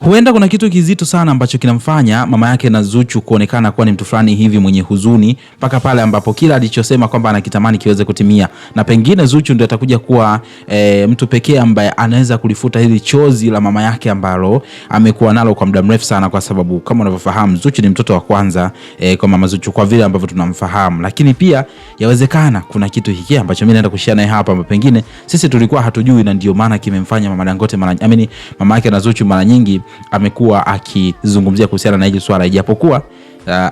Huenda kuna kitu kizito sana ambacho kinamfanya mama yake na Zuchu kuonekana kuwa ni mtu fulani hivi mwenye huzuni mpaka pale ambapo kila alichosema kwamba anakitamani kiweze kutimia, na pengine Zuchu ndio atakuja kuwa mtu pekee ambaye anaweza kulifuta hili chozi la mama yake ambalo amekuwa nalo kwa muda mrefu sana, kwa sababu kama unavyofahamu Zuchu ni mtoto wa kwanza kwa mama Zuchu kwa vile ambavyo tunamfahamu. Lakini pia yawezekana kuna kitu hiki ambacho mimi naenda kushare naye hapa ambapo pengine sisi tulikuwa hatujui, na ndio maana kimemfanya mama Dangote mama yake na Zuchu mara nyingi amekuwa akizungumzia kuhusiana na hili swala, ijapokuwa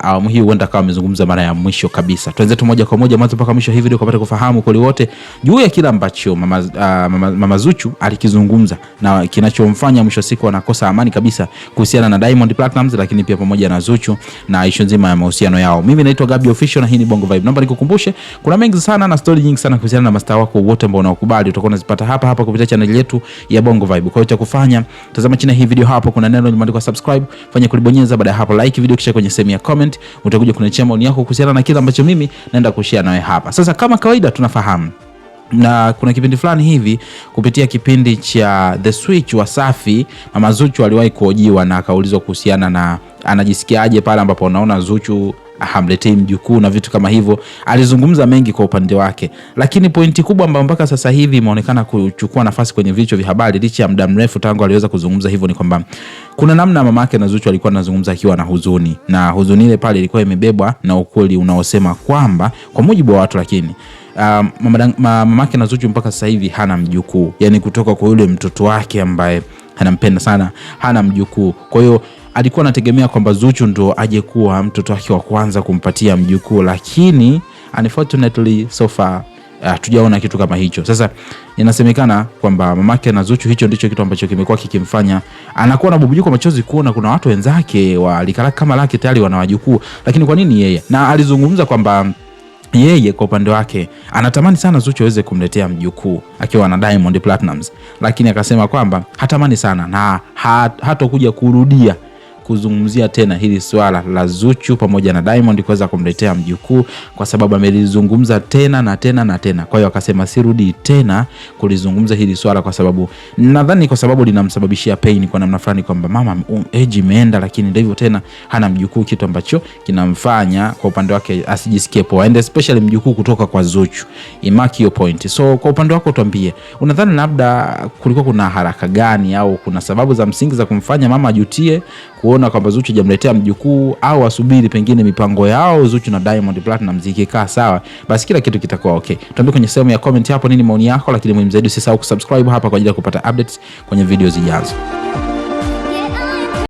awamu hii huenda kama amezungumza mara ya mwisho kabisa. Tuanze tu moja kwa moja mwanzo mpaka mwisho hii video kupata kufahamu kweli wote juu ya kila ambacho mama Zuchu alikizungumza na kinachomfanya mwisho siku anakosa amani kabisa kuhusiana na Diamond Platnumz, lakini pia pamoja na Zuchu na issue nzima ya mahusiano yao. Mimi naitwa Gabby Official na hii ni Bongo Vibe. Naomba nikukumbushe kuna mengi sana na story nyingi sana kuhusiana na mastaa wako wote ambao unawakubali, utakuwa unazipata hapa kupitia channel yetu ya Bongo Vibe. Kwa hiyo cha kufanya, tazama chini hii video hapo kuna neno limeandikwa subscribe, fanya kulibonyeza, baada ya hapo like video, kisha kwenye sehemu ya comment utakuja kuniachia maoni yako kuhusiana na kile ambacho mimi naenda kushare nawe hapa. Sasa kama kawaida tunafahamu na kuna kipindi fulani hivi kupitia kipindi cha The Switch Wasafi, mama Zuchu aliwahi kuhojiwa na akaulizwa kuhusiana na anajisikiaje pale ambapo unaona Zuchu hamletei mjukuu na vitu kama hivyo. Alizungumza mengi kwa upande wake, lakini pointi kubwa ambayo mpaka sasa hivi imeonekana kuchukua nafasi kwenye vichwa vya habari licha ya muda mrefu tangu aliweza kuzungumza hivyo ni kwamba kuna namna mama yake na Zuchu alikuwa anazungumza akiwa na huzuni, na huzuni ile pale ilikuwa imebebwa na ukweli unaosema kwamba kwa mujibu wa watu, lakini mama yake na Zuchu mpaka sasa hivi hana mjukuu, yani kutoka kwa yule mtoto wake ambaye anampenda sana hana mjukuu. Kwa hiyo alikuwa anategemea kwamba Zuchu ndo aje kuwa mtoto wake wa kwanza kumpatia mjukuu, lakini unfortunately so far tujaona kitu kama hicho. Sasa inasemekana kwamba mamake na Zuchu hicho ndicho kitu ambacho kimekuwa kikimfanya anakuwa na bubujiko machozi kuona kuna watu wenzake walikala kama lake tayari wana wajukuu, lakini kwa nini yeye? Na alizungumza kwamba yeye kwa upande wake anatamani sana Zuchu aweze kumletea mjukuu akiwa na Diamond Platnumz, lakini akasema kwamba hatamani sana na hatakuja kurudia kuzungumzia tena hili swala la Zuchu pamoja na Diamond kuweza kumletea mjukuu, kwa sababu amelizungumza tena na tena na tena. Kwa hiyo akasema sirudi tena kulizungumza hili swala, kwa sababu nadhani kwa sababu linamsababishia pain kwa namna fulani, kwamba mama age imeenda, lakini ndio hivyo tena hana mjukuu, kitu ambacho kinamfanya kwa upande wake asijisikie poa, and especially mjukuu kutoka kwa Zuchu. Imaki your point. So kwa upande wako tuambie, unadhani labda kulikuwa kuna haraka gani au kuna sababu za msingi za kumfanya mama ajutie kuona kwamba Zuchu hajamletea mjukuu, au asubiri pengine mipango yao Zuchu na Diamond Platnumz ikikaa sawa basi kila kitu kitakuwa okay? Tuambie kwenye sehemu ya comment hapo nini maoni yako, lakini muhimu zaidi usisahau kusubscribe hapa kwa ajili ya kupata updates kwenye video zijazo.